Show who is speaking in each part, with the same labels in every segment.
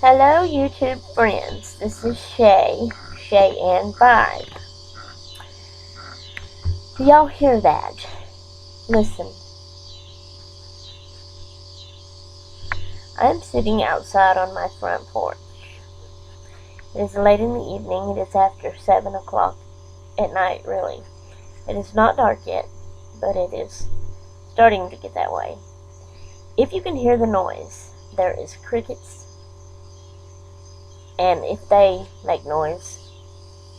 Speaker 1: Hello, YouTube friends. This is Shay and Vibe. Do y'all hear that? Listen. I'm sitting outside on my front porch. It is late in the evening. It is after 7 o'clock at night, really. It is not dark yet, but it is starting to get that way. If you can hear the noise, there is crickets. And if they make noise,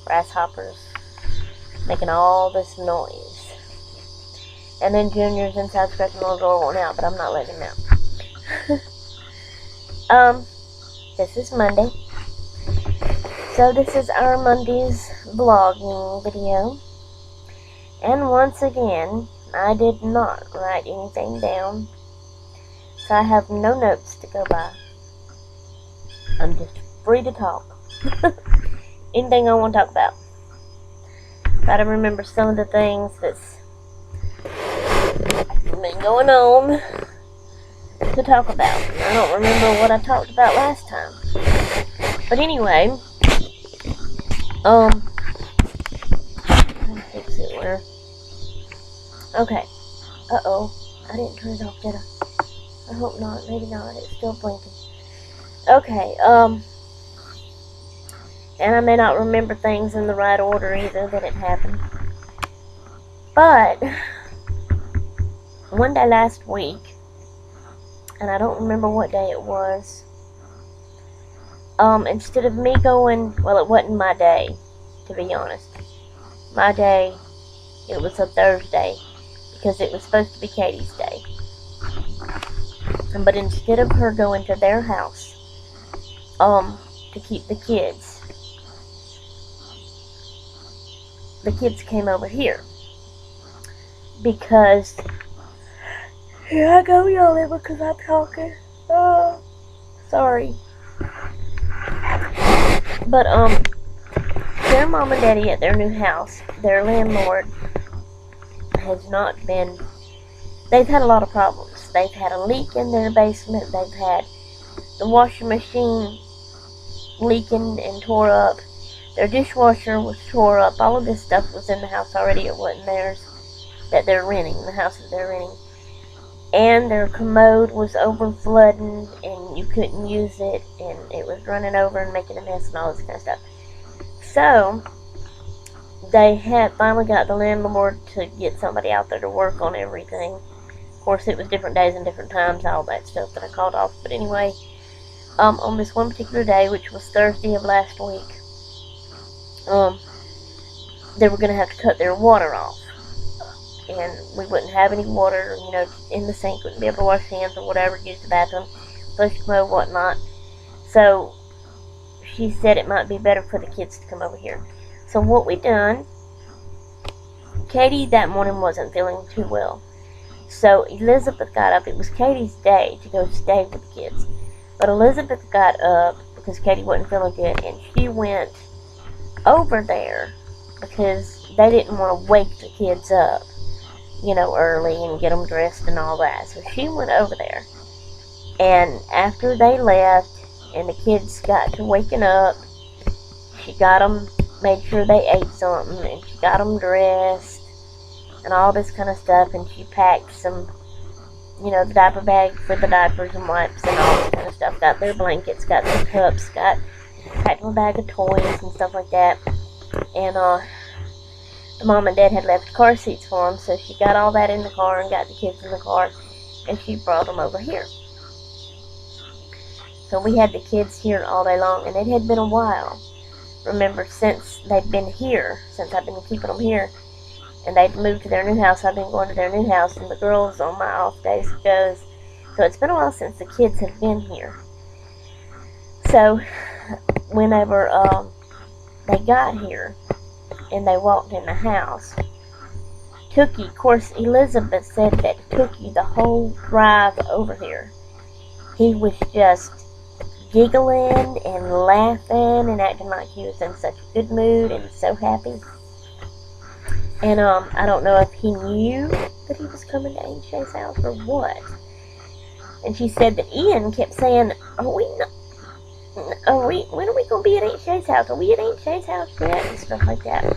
Speaker 1: grasshoppers making all this noise. And then Junior's inside scratching the door going out, but I'm not letting him out. This is Monday. So this is our Monday's vlogging video. And once again, I did not write anything down. So I have no notes to go by. I'm just free to talk. Anything I want to talk about. Gotta remember some of the things that's been going on to talk about. I don't remember what I talked about last time. But anyway, let me fix it where. Okay. Uh-oh. I didn't turn it off, did I? I hope not. Maybe not. It's still blinking. Okay, and I may not remember things in the right order either that it happened. But one day last week, and I don't remember what day it was, instead of me going, well, it wasn't my day, to be honest. My day, it was a Thursday, because it was supposed to be Katie's day. But instead of her going to their house, to keep the kids came over here. Because, here I go yelling because I'm talking. Oh, sorry. But, their mom and daddy at their new house, their landlord has not been, they've had a lot of problems. They've had a leak in their basement. They've had the washing machine leaking and tore up. Their dishwasher was tore up. All of this stuff was in the house already. It wasn't theirs that they're renting, the house that they're renting. And their commode was over flooding and you couldn't use it and it was running over and making a mess and all this kind of stuff. So they had finally got the landlord to get somebody out there to work on everything. Of course, it was different days and different times, all that stuff that I called off. But anyway, on this one particular day, which was Thursday of last week, they were going to have to cut their water off. And we wouldn't have any water, in the sink. Wouldn't be able to wash hands or whatever, use the bathroom, flush the commode, whatnot. So she said it might be better for the kids to come over here. So what we done, Katie that morning wasn't feeling too well. So Elizabeth got up. It was Katie's day to go stay with the kids. But Elizabeth got up because Katie wasn't feeling good, and she went over there because they didn't want to wake the kids up, early and get them dressed and all that. So she went over there. And after they left and the kids got to waking up, she got them, made sure they ate something, and she got them dressed and all this kind of stuff. And she packed some, the diaper bag for the diapers and wipes and all this kind of stuff. Got their blankets, got their cups, packed them a bag of toys and stuff like that. And the mom and dad had left car seats for them, so she got all that in the car and got the kids in the car, and she brought them over here. So we had the kids here all day long, and it had been a while. Remember, since they'd been here, since I've been keeping them here, and they'd moved to their new house, I've been going to their new house, and the girls on my off days goes. So it's been a while since the kids have been here. So whenever they got here and they walked in the house, Tookie, of course, Elizabeth said that Tookie, the whole drive over here, he was just giggling and laughing and acting like he was in such a good mood and so happy. And I don't know if he knew that he was coming to Aunt Shay's house or what. And she said that Ian kept saying, when are we gonna be at Aunt Shay's house? Are we at Aunt Shay's house yet? And stuff like that.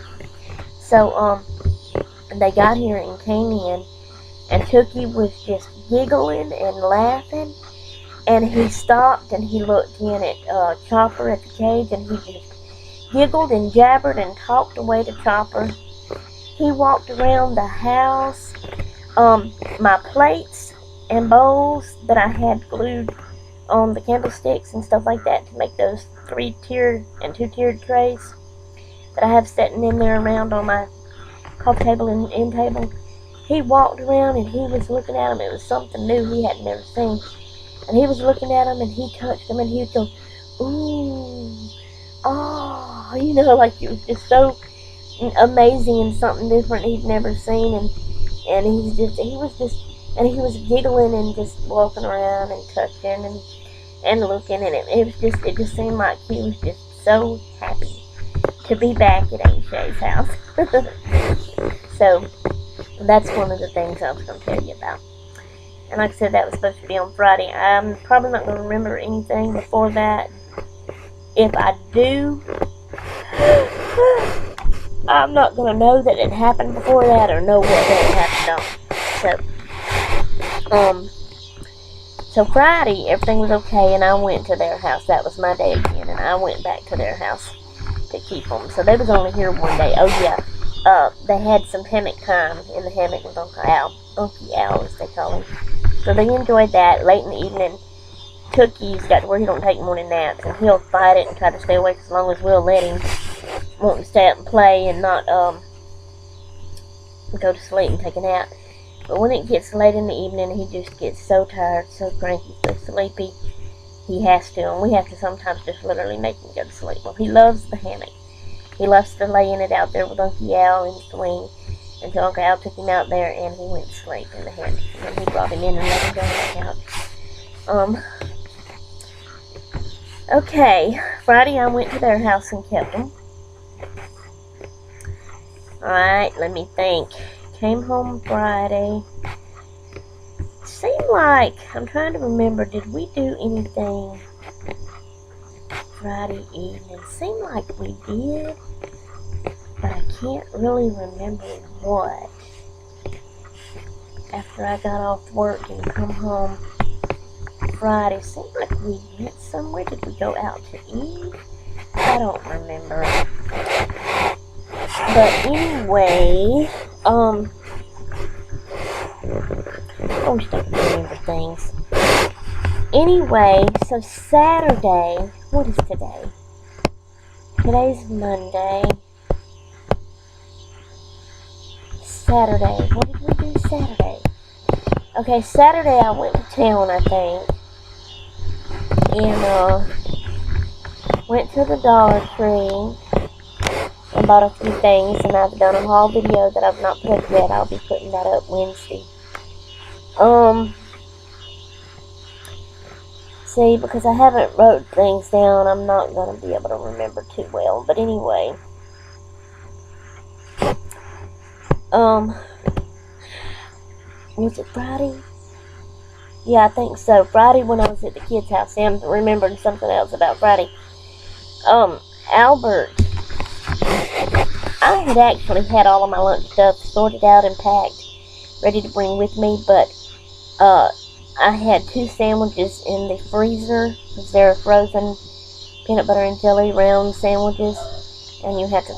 Speaker 1: So, they got here and came in, and Tookie was just giggling and laughing, and he stopped and he looked in at Chopper at the cage, and he just giggled and jabbered and talked away to Chopper. He walked around the house. My plates and bowls that I had glued on the candlesticks and stuff like that to make those 3-tiered and 2-tiered trays that I have sitting in there around on my coffee table and end table. He walked around and he was looking at them. It was something new he had never seen. And he was looking at them and he touched them and he would go, ooh, oh, like it was just so amazing and something different he'd never seen. And he was giggling and just walking around and touching and looking, and it just seemed like he was just so happy to be back at Aunt Shay's house. So that's one of the things I was going to tell you about. And like I said, that was supposed to be on Friday. I'm probably not going to remember anything before that. If I do, I'm not going to know that it happened before that or know what that happened on. So Friday, everything was okay, and I went to their house. That was my day again, and I went back to their house to keep them. So they was only here one day. Oh, yeah. They had some hammock time in the hammock with Uncle Al, as they call him. So they enjoyed that. Late in the evening, Tookie's got to where he don't take morning naps, and he'll fight it and try to stay awake as long as we'll let him. Want to stay up and play and not go to sleep and take a nap. But when it gets late in the evening, he just gets so tired, so cranky, so sleepy, he has to. And we have to sometimes just literally make him go to sleep. Well, he loves the hammock. He loves to lay in it out there with Uncle Al and swing. And so Uncle Al took him out there and he went to sleep in the hammock. And then he brought him in and let him go on the couch. Okay, Friday I went to their house and kept them. Alright, let me think. Came home Friday. Seemed like, I'm trying to remember, did we do anything Friday evening? Seemed like we did, but I can't really remember what. After I got off work and come home Friday, seemed like we went somewhere. Did we go out to eat? I don't remember. But anyway, I always don't remember things. Anyway, so Saturday, what is today? Today's Monday. Saturday, what did we do Saturday? Okay, Saturday I went to town, I think. And, went to the Dollar Tree and bought a few things, and I've done a haul video that I've not put up yet. I'll be putting that up Wednesday. See, because I haven't wrote things down, I'm not going to be able to remember too well. But anyway, was it Friday? Yeah, I think so. Friday when I was at the kids' house. See, I'm remembering something else about Friday. Albert, I had actually had all of my lunch stuff sorted out and packed, ready to bring with me, but I had 2 sandwiches in the freezer, because they're frozen peanut butter and jelly round sandwiches, and you have to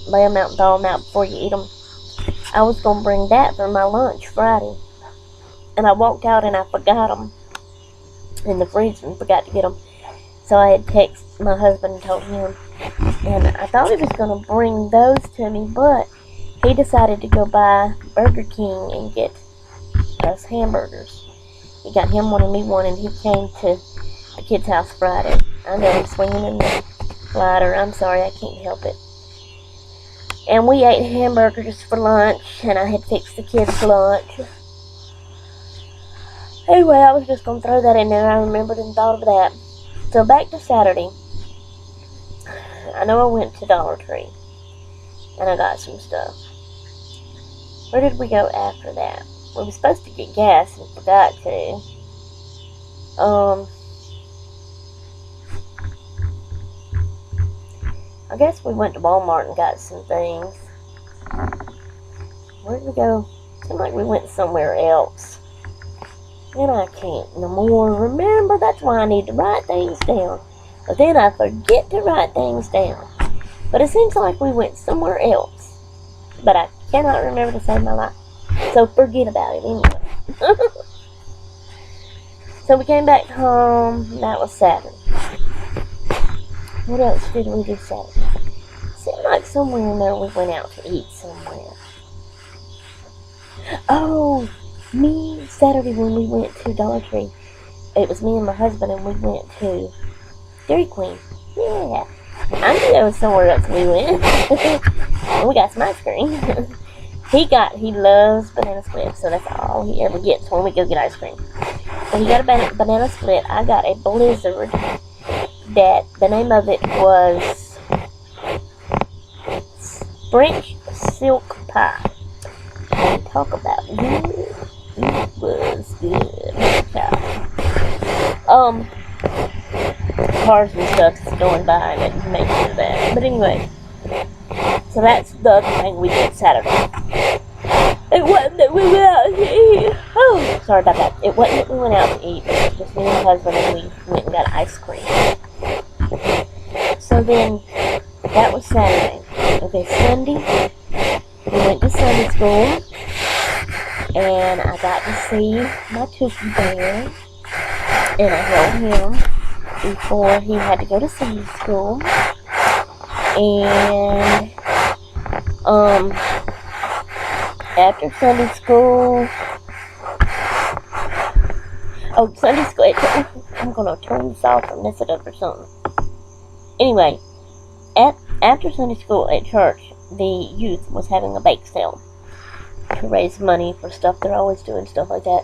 Speaker 1: lay them out and thaw them out before you eat them. I was going to bring that for my lunch Friday, and I walked out and I forgot them in the freezer and forgot to get them. So I had texted my husband and told him, and I thought he was going to bring those to me, but he decided to go by Burger King and get us hamburgers. He got him one and me one, and he came to the kids' house Friday. I know I'm swinging in the glider. I'm sorry, I can't help it. And we ate hamburgers for lunch, and I had fixed the kids' lunch. Anyway, I was just going to throw that in there. I remembered and thought of that. So back to Saturday. I know I went to Dollar Tree, and I got some stuff. Where did we go after that? We were supposed to get gas and forgot to. I guess we went to Walmart and got some things. Where did we go? Seemed like we went somewhere else. And I can't no more remember. That's why I need to write things down. But then I forget to write things down. But it seems like we went somewhere else. But I cannot remember to save my life. So forget about it anyway. So we came back home. That was Saturday. What else did we do Saturday? Seemed like somewhere in there we went out to eat somewhere. Oh, Saturday when we went to Dollar Tree. It was me and my husband and we went to Dairy Queen. Yeah. I knew there was somewhere else we went. And we got some ice cream. He loves banana split, so that's all he ever gets when we go get ice cream. So he got a banana split. I got a Blizzard that the name of it was French Silk Pie. And talk about good. It was good. Cars and stuff going by and it makes me bad. But anyway, so that's the other thing we did Saturday. It wasn't that we went out to eat. Oh, sorry about that. It wasn't that we went out to eat. It was just me and my husband and we went and got ice cream. So then, that was Saturday. Okay, Sunday, we went to Sunday school. And I got to see my Tookie Bear. And I held him before he had to go to Sunday school. And, after Sunday school, Sunday school, I'm going to turn this off or mess it up or something. Anyway, after Sunday school at church, the youth was having a bake sale to raise money for stuff. They're always doing stuff like that.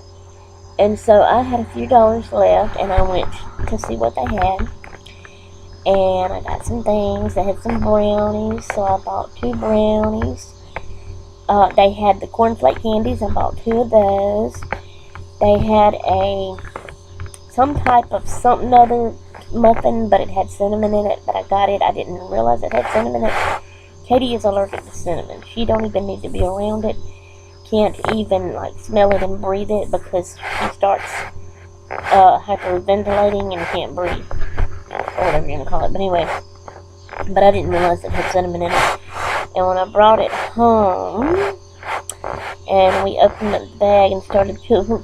Speaker 1: And so I had a few dollars left, and I went to see what they had. And I got some things. They had some brownies, so I bought 2 brownies. They had the cornflake candies. I bought 2 of those. They had some type of something other muffin, but it had cinnamon in it. But I got it. I didn't realize it had cinnamon in it. Katie is allergic to cinnamon. She don't even need to be around it. Can't even smell it and breathe it because she starts hyperventilating and can't breathe, or whatever you're gonna call it. But anyway, I didn't realize it had cinnamon in it. And when I brought it home and we opened the bag and started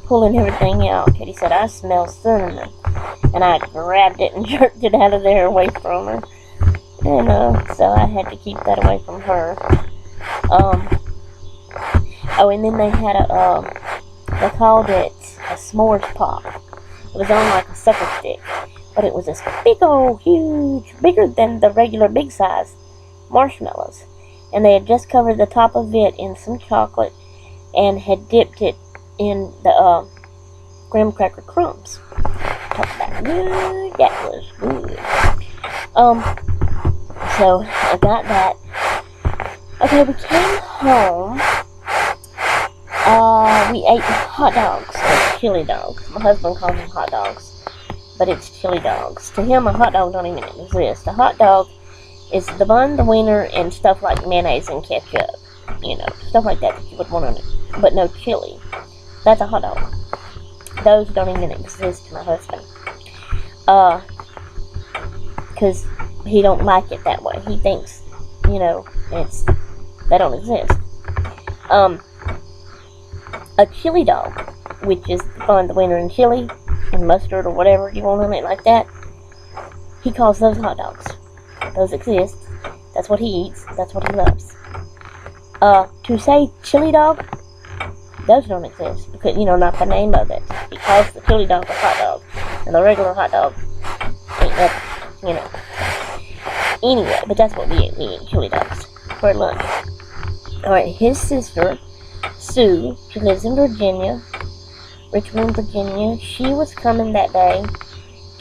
Speaker 1: pulling everything out, Katie said, "I smell cinnamon," and I grabbed it and jerked it out of there away from her. And so I had to keep that away from her. And then they had they called it a s'mores pop. It was on like a sucker stick, but it was this big old, huge, bigger than the regular big size marshmallows. And they had just covered the top of it in some chocolate and had dipped it in the graham cracker crumbs. Talk about good, that was good. So I got that. Okay, we came home. We ate hot dogs, or chili dogs. My husband calls them hot dogs, but it's chili dogs. To him, a hot dog don't even exist. A hot dog is the bun, the wiener, and stuff like mayonnaise and ketchup. Stuff like that you would want on it. But no chili. That's a hot dog. Those don't even exist to my husband. Because he don't like it that way. He thinks, they don't exist. A chili dog, which is the bun, the wiener, and chili, and mustard, or whatever you want on it like that, he calls those hot dogs. Those exist. That's what he eats. That's what he loves. To say chili dog, those don't exist. Because, not the name of it. He calls the chili dog a hot dog. And the regular hot dog ain't nothing, Anyway, but that's what we ate. We ate chili dogs for lunch. Alright, his sister, Sue, she lives in Virginia, Richmond, Virginia. She was coming that day.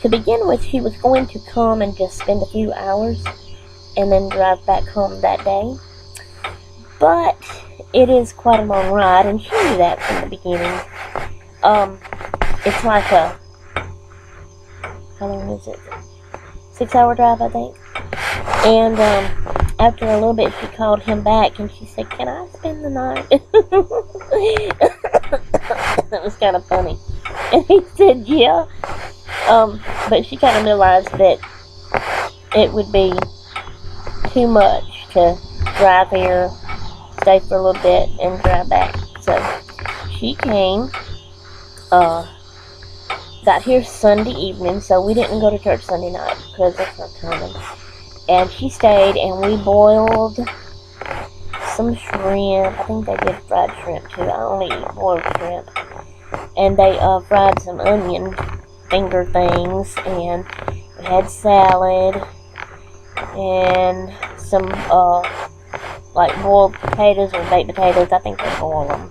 Speaker 1: To begin with, she was going to come and just spend a few hours and then drive back home that day. But it is quite a long ride, and she knew that from the beginning. It's like how long is it? 6-hour drive, I think. And after a little bit, she called him back and she said, "Can I spend the night?" That was kind of funny. And he said, "Yeah." But she kind of realized that it would be too much to drive here, stay for a little bit, and drive back. So she came, got here Sunday evening, so we didn't go to church Sunday night because that's not common. And she stayed, and we boiled some shrimp. I think they did fried shrimp too. I only eat boiled shrimp. And they fried some onion finger things, and we had salad and some like boiled potatoes or baked potatoes. I think they boil them,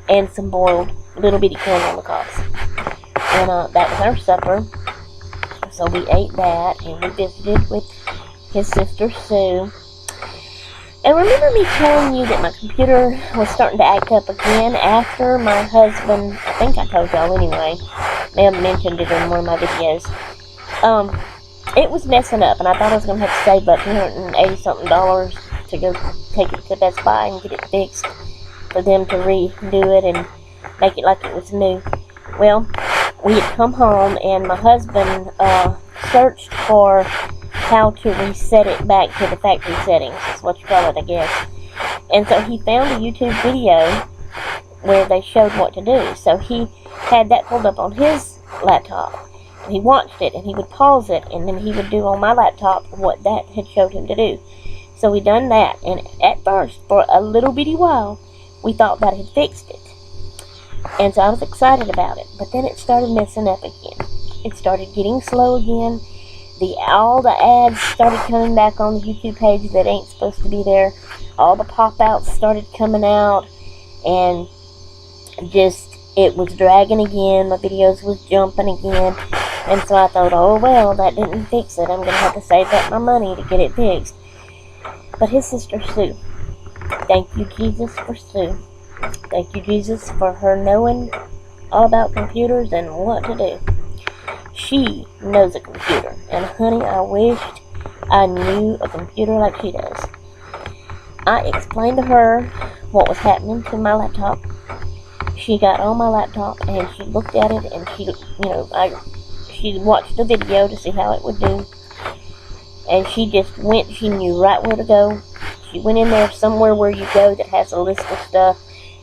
Speaker 1: and some boiled little bitty corn on the cobs. And that was our supper. So we ate that, and we visited with his sister Sue. And remember me telling you that my computer was starting to act up again after my husband, I think I told y'all anyway, may have mentioned it in one of my videos. It was messing up, and I thought I was going to have to save up $280-something to go take it to Best Buy and get it fixed for them to redo it and make it like it was new. Well, we had come home, and my husband searched for how to reset it back to the factory settings, is what you call it, I guess. And so he found a YouTube video where they showed what to do. So he had that pulled up on his laptop, and he watched it, and he would pause it, and then he would do on my laptop what that had showed him to do. So we done that, and at first, for a little bitty while, we thought that had fixed it. And so I was excited about it, but then it started messing up again. It started getting slow again. All the ads started coming back on the YouTube page that ain't supposed to be there. All the pop-outs started coming out, and just, it was dragging again. My videos was jumping again. And so I thought, oh well, that didn't fix it. I'm going to have to save up my money to get it fixed. But his sister Sue, thank you Jesus for Sue. Thank you Jesus for her knowing all about computers and what to do. She knows a computer, and honey, I wished I knew a computer like she does. I explained to her what was happening to my laptop. She got on my laptop, and she looked at it, and she watched the video to see how it would do, and she just went. She knew right where to go. She went in there somewhere where you go that has a list of stuff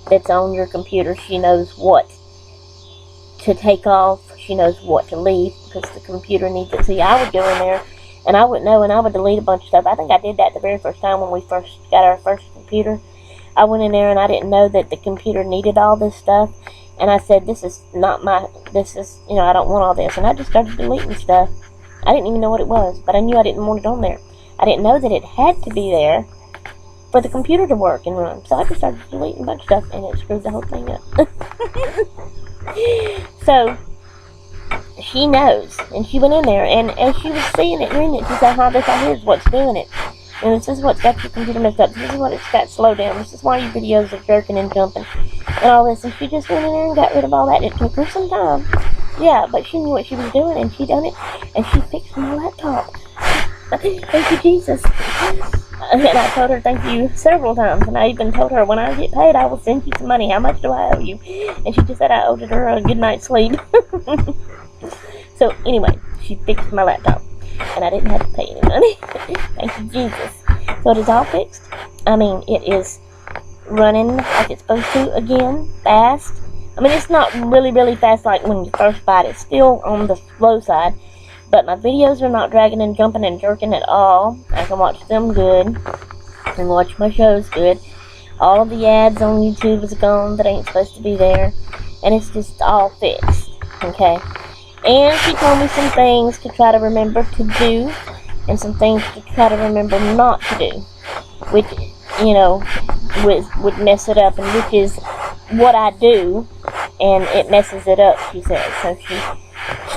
Speaker 1: that's on your computer. She knows what to take off. She knows what to leave, because the computer needs it. See, I would go in there, and I wouldn't know, and I would delete a bunch of stuff. I think I did that the very first time when we first got our first computer. I went in there, and I didn't know that the computer needed all this stuff, and I said, I don't want all this, and I just started deleting stuff. I didn't even know what it was, but I knew I didn't want it on there. I didn't know that it had to be there for the computer to work and run, so I just started deleting a bunch of stuff, and it screwed the whole thing up. So she knows, and she went in there, and as she was seeing it, reading it, she said, here's what's doing it, and this is what's got your computer messed up, this is what it's got slowed down, this is why your videos are jerking and jumping, and all this, and she just went in there and got rid of all that. It took her some time, yeah, but she knew what she was doing, and she done it, and she fixed my laptop. Thank you, Jesus. And I told her thank you several times, and I even told her, when I get paid, I will send you some money. How much do I owe you? And she just said I owed her a good night's sleep. So anyway, she fixed my laptop, and I didn't have to pay any money. Thank you, Jesus. So it is all fixed. I mean, it is running like it's supposed to again, fast. I mean, it's not really, really fast like when you first buy it. It's still on the slow side. But my videos are not dragging and jumping and jerking at all. I can watch them good. And watch my shows good. All of the ads on YouTube is gone that ain't supposed to be there. And it's just all fixed. Okay? And she told me some things to try to remember to do. And some things to try to remember not to do. Which, would mess it up. And which is what I do. And it messes it up, she said. So she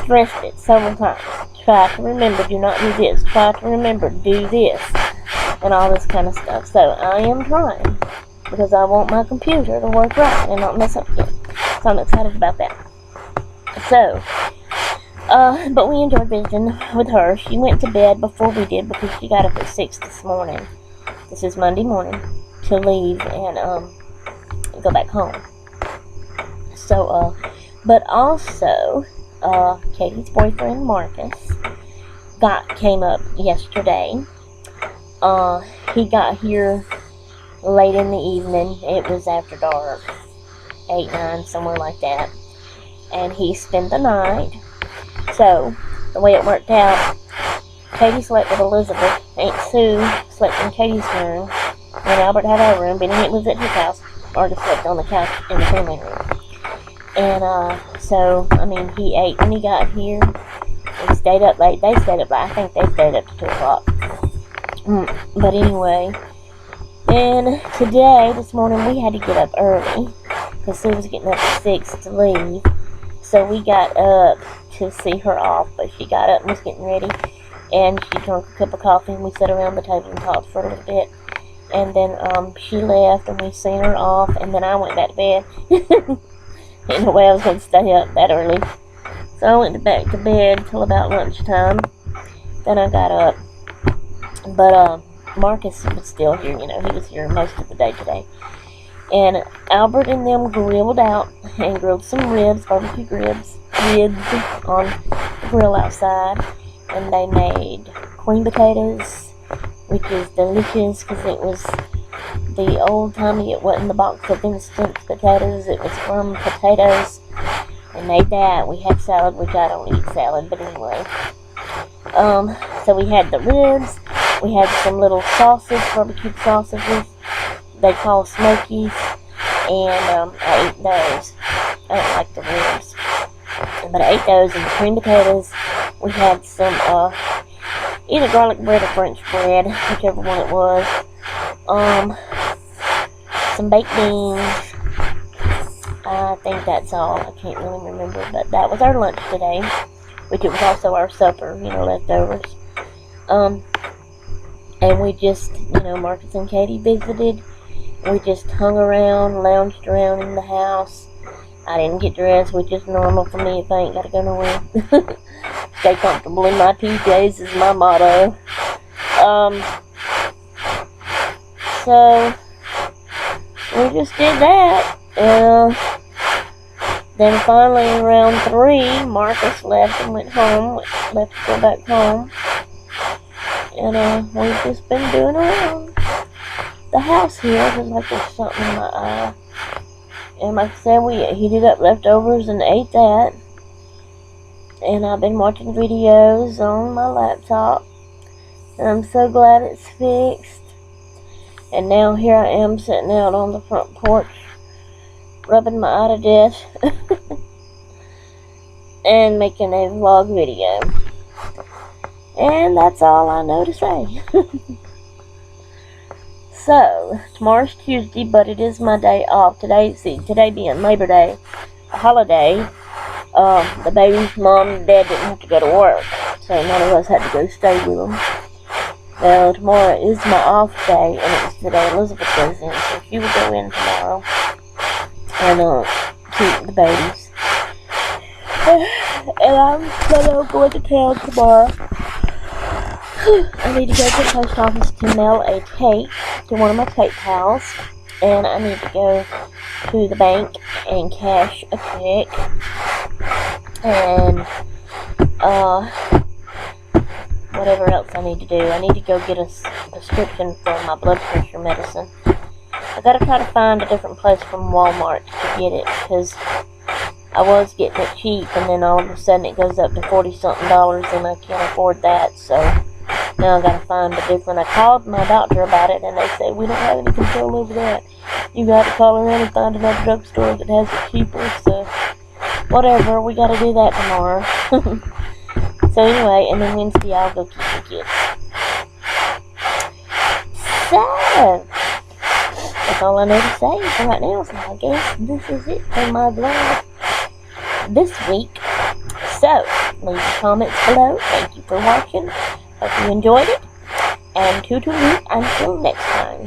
Speaker 1: stressed it several times. Try to remember, do not do this. Try to remember, do this. And all this kind of stuff. So I am trying. Because I want my computer to work right and not mess up again. So I'm excited about that. So, But we enjoyed visiting with her. She went to bed before we did because she got up at 6 this morning. This is Monday morning to leave and go back home. So, but also, Katie's boyfriend Marcus came up yesterday. He got here late in the evening. It was after dark, 8, 9, somewhere like that. And he spent the night. So, the way it worked out, Katie slept with Elizabeth, Aunt Sue slept in Katie's room, and Albert had our room. Benny was at his house, or just slept on the couch in the family room. And, so, I mean, he ate when he got here. He stayed up late. They stayed up late. I think they stayed up to 2 o'clock. But anyway, then today, this morning, we had to get up early, because Sue was getting up at 6 to leave. So we got up to see her off, but she got up and was getting ready, and she drank a cup of coffee, and we sat around the table and talked for a little bit, and then she left, and we seen her off, and then I went back to bed. Ain't no way I was going to stay up that early, so I went back to bed till about lunchtime. Then I got up, but Marcus was still here. You know, he was here most of the day today. And Albert and them grilled out and grilled some ribs, barbecue ribs on the grill outside. And they made queen potatoes, which is delicious because it was the old-timey, it wasn't the box of instant potatoes, it was from potatoes. They made that. We had salad, which I don't eat salad, but anyway. So we had the ribs, we had some little sausage, barbecued sausages, they call smokies, and I ate those. I don't like the ribs, but I ate those and the cream potatoes. We had some either garlic bread or French bread, whichever one it was. Some baked beans. I think that's all. I can't really remember, but that was our lunch today, which it was also our supper, you know, leftovers. And we just, you know, Marcus and Katie visited. We just hung around, lounged around in the house. I didn't get dressed, which is normal for me if I ain't gotta go nowhere. Stay comfortable in my PJs is my motto. So we just did that. Then finally around 3, Marcus left and went home, left to go back home. And we've just been doing around the house here, because like there's something in my eye. And like I said, we heated up leftovers and ate that. And I've been watching videos on my laptop. And I'm so glad it's fixed. And now here I am sitting out on the front porch, rubbing my eye to death. And making a vlog video. And that's all I know to say. So, tomorrow's Tuesday, but it is my day off. Today being Labor Day, a holiday, the baby's mom and dad didn't have to go to work, so none of us had to go stay with them. Now, tomorrow is my off day, and it's the day Elizabeth goes in, so she will go in tomorrow and keep the babies. And I'm going to town tomorrow. I need to go to the post office to mail a cake to one of my cake pals, and I need to go to the bank and cash a check, and whatever else I need to do. I need to go get a prescription for my blood pressure medicine. I gotta try to find a different place from Walmart to get it, because I was getting it cheap, and then all of a sudden it goes up to $40-something, and I can't afford that, so now I gotta find a different. I called my doctor about it, and they said, we don't have any control over that. You gotta call around and find another drugstore that has it cheaper, so whatever, we gotta do that tomorrow. So anyway, and then Wednesday I'll go keep the kids. So, that's all I know to say for right now, so I guess this is it for my vlog this week. So, leave comments below. Thank you for watching. Hope you enjoyed it. And toodaloo until next time.